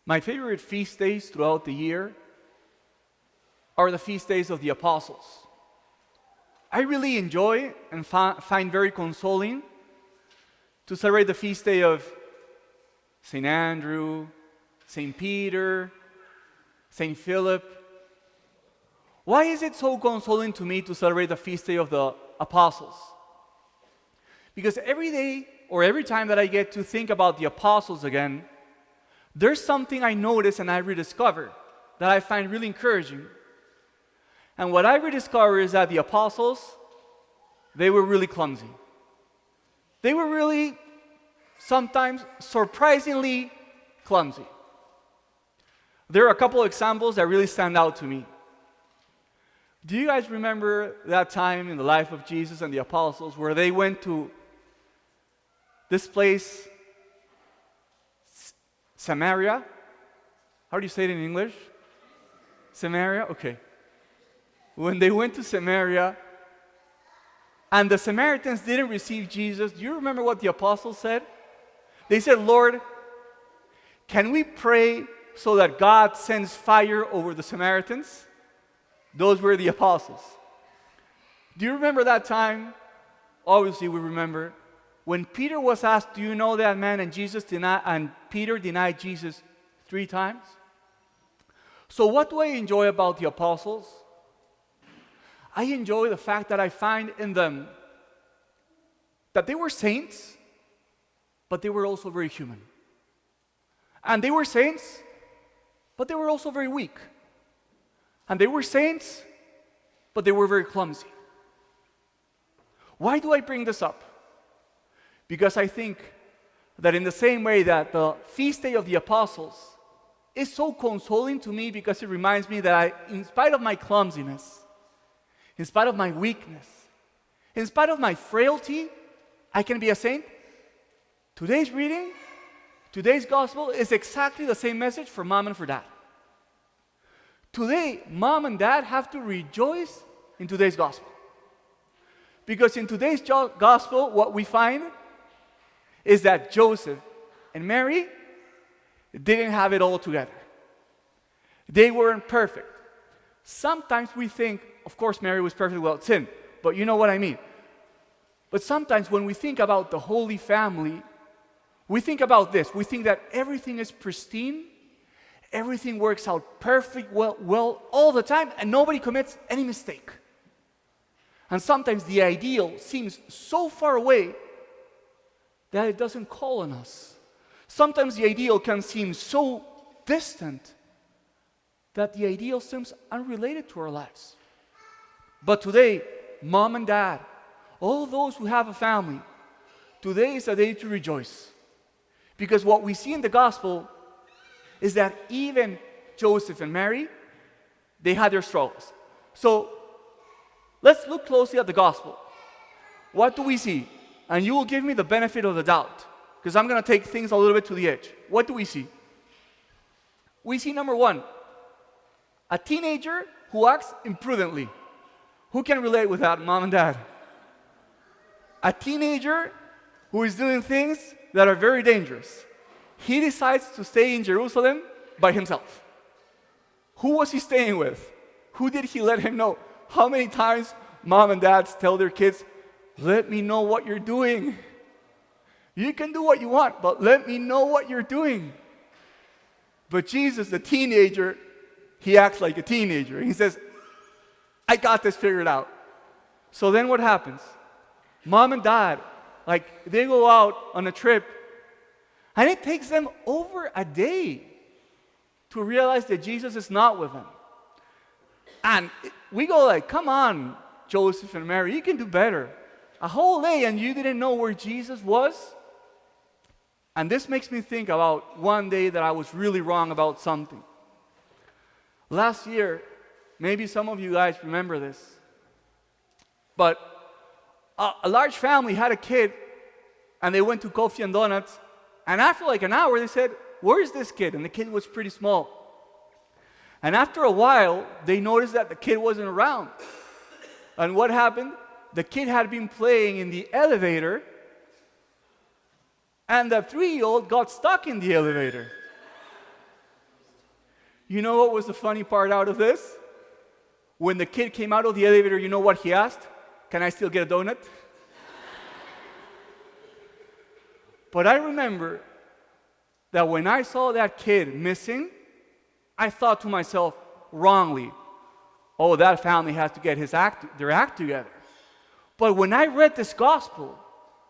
My favorite feast days throughout the year are the feast days of the apostles. I really enjoy and find very consoling to celebrate the feast day of St. Andrew, St. Peter, St. Philip. Why is it so consoling to me to celebrate the feast day of the apostles? Because every day or every time that I get to think about the apostles again, there's something I notice and I rediscover that I find really encouraging. And what I rediscover is that the apostles, they were really clumsy. They were really, sometimes, surprisingly clumsy. There are a couple of examples that really stand out to me. Do you guys remember that time in the life of Jesus and the apostles where they went to this place, Samaria? How do you say it in English? Samaria? Okay. When they went to Samaria, and the Samaritans didn't receive Jesus, do you remember what the apostles said? They said, Lord, can we pray so that God sends fire over the Samaritans? Those were the apostles. Do you remember that time? Obviously, we remember. When Peter was asked, do you know that man? And Peter denied Jesus 3 times. So what do I enjoy about the apostles? I enjoy the fact that I find in them that they were saints, but they were also very human. And they were saints, but they were also very weak. And they were saints, but they were very clumsy. Why do I bring this up? Because I think that in the same way that the feast day of the apostles is so consoling to me because it reminds me that in spite of my clumsiness, in spite of my weakness, in spite of my frailty, I can be a saint. Today's reading, today's gospel is exactly the same message for mom and for dad. Today, mom and dad have to rejoice in today's gospel. Because in today's gospel, what we find is that Joseph and Mary didn't have it all together. They weren't perfect. Sometimes we think, of course, Mary was perfect without sin, but you know what I mean. But sometimes when we think about the Holy Family, we think about this. We think that everything is pristine, everything works out perfect, well all the time, and nobody commits any mistake. And sometimes the ideal seems so far away that it doesn't call on us. Sometimes the ideal can seem so distant that the ideal seems unrelated to our lives. But today, mom and dad, all those who have a family, today is a day to rejoice. Because what we see in the gospel is that even Joseph and Mary, they had their struggles. So let's look closely at the gospel. What do we see? And you will give me the benefit of the doubt, because I'm going to take things a little bit to the edge. What do we see? We see, number 1, a teenager who acts imprudently. Who can relate with that, mom and dad? A teenager who is doing things that are very dangerous. He decides to stay in Jerusalem by himself. Who was he staying with? Who did he let him know? How many times mom and dads tell their kids, let me know what you're doing. You can do what you want, but let me know what you're doing. But Jesus, the teenager, he acts like a teenager. He says, I got this figured out. So then what happens? Mom and dad, they go out on a trip, and it takes them over a day to realize that Jesus is not with them. And we go come on, Joseph and Mary, you can do better. A whole day and you didn't know where Jesus was? And this makes me think about one day that I was really wrong about something. Last year, maybe some of you guys remember this, but a large family had a kid, and they went to Coffee and Donuts, and after an hour, they said, where is this kid? And the kid was pretty small. And after a while, they noticed that the kid wasn't around. And what happened? The kid had been playing in the elevator, and the 3-year-old got stuck in the elevator. You know what was the funny part out of this? When the kid came out of the elevator, you know what he asked? Can I still get a donut? But I remember that when I saw that kid missing, I thought to myself wrongly, oh, that family has to get their act together. But when I read this gospel,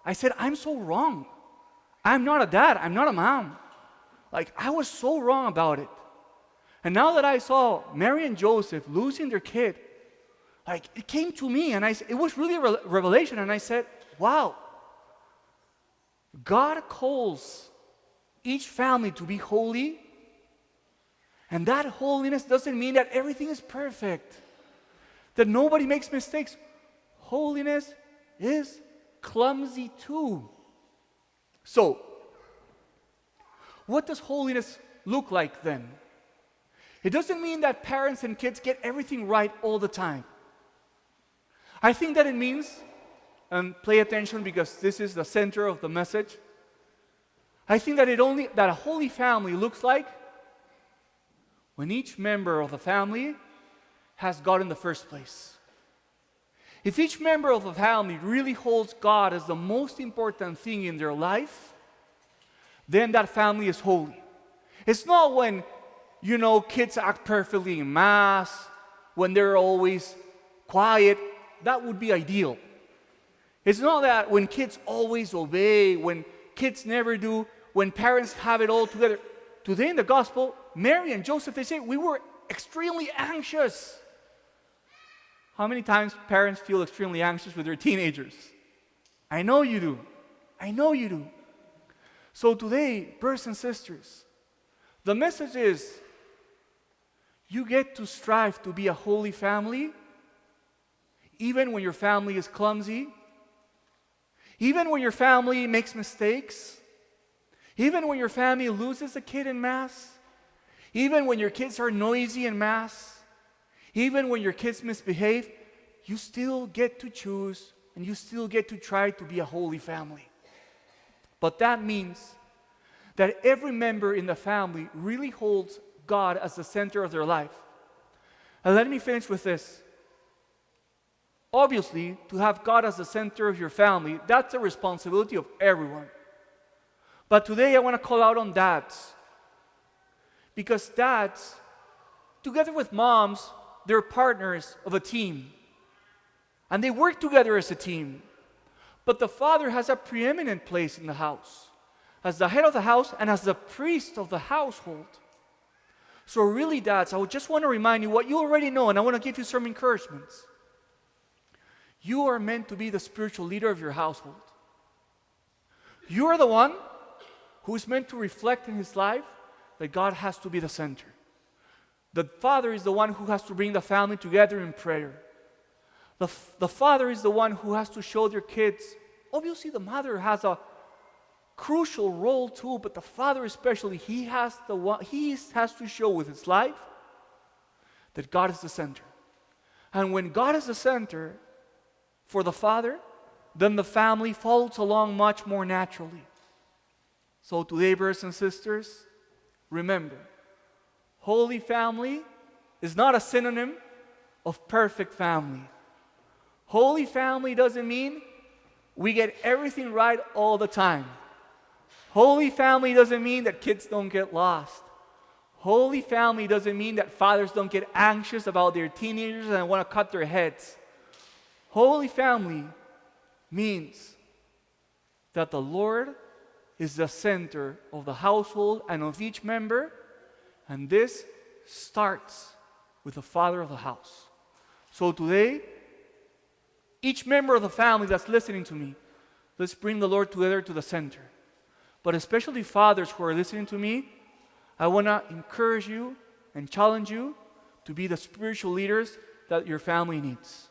I said, I'm so wrong. I'm not a dad. I'm not a mom. Like, I was so wrong about it. And now that I saw Mary and Joseph losing their kid, like, it came to me, and it was really a revelation, and I said, wow, God calls each family to be holy, and that holiness doesn't mean that everything is perfect, that nobody makes mistakes. Holiness is clumsy too. So, what does holiness look like then? It doesn't mean that parents and kids get everything right all the time. I think that it means, and pay attention because this is the center of the message, I think that that a holy family looks like when each member of the family has God in the first place. If each member of the family really holds God as the most important thing in their life, then that family is holy. It's not when, kids act perfectly in mass, when they're always quiet. That would be ideal. It's not that when kids always obey, when kids never do, when parents have it all together. Today in the gospel, Mary and Joseph, they say, we were extremely anxious. How many times parents feel extremely anxious with their teenagers? I know you do. I know you do. So today, brothers and sisters, the message is, you get to strive to be a holy family, even when your family is clumsy, even when your family makes mistakes, even when your family loses a kid in mass, even when your kids are noisy in mass, even when your kids misbehave, you still get to choose and you still get to try to be a holy family. But that means that every member in the family really holds God as the center of their life. And let me finish with this. Obviously, to have God as the center of your family, that's a responsibility of everyone. But today I want to call out on dads. Because dads, together with moms, they're partners of a team. And they work together as a team. But the father has a preeminent place in the house, as the head of the house and as the priest of the household. So really, dads, I would just want to remind you what you already know, and I want to give you some encouragements. You are meant to be the spiritual leader of your household. You are the one who is meant to reflect in his life that God has to be the center. The father is the one who has to bring the family together in prayer. The father is the one who has to show their kids. Obviously, the mother has a crucial role too, but the father especially, he has to show with his life that God is the center. And when God is the center for the father, then the family follows along much more naturally. So today, brothers and sisters, remember, holy family is not a synonym of perfect family. Holy family doesn't mean we get everything right all the time. Holy family doesn't mean that kids don't get lost. Holy family doesn't mean that fathers don't get anxious about their teenagers and want to cut their heads. Holy family means that the Lord is the center of the household and of each member, and this starts with the father of the house. So today, each member of the family that's listening to me, let's bring the Lord together to the center. But especially fathers who are listening to me, I want to encourage you and challenge you to be the spiritual leaders that your family needs.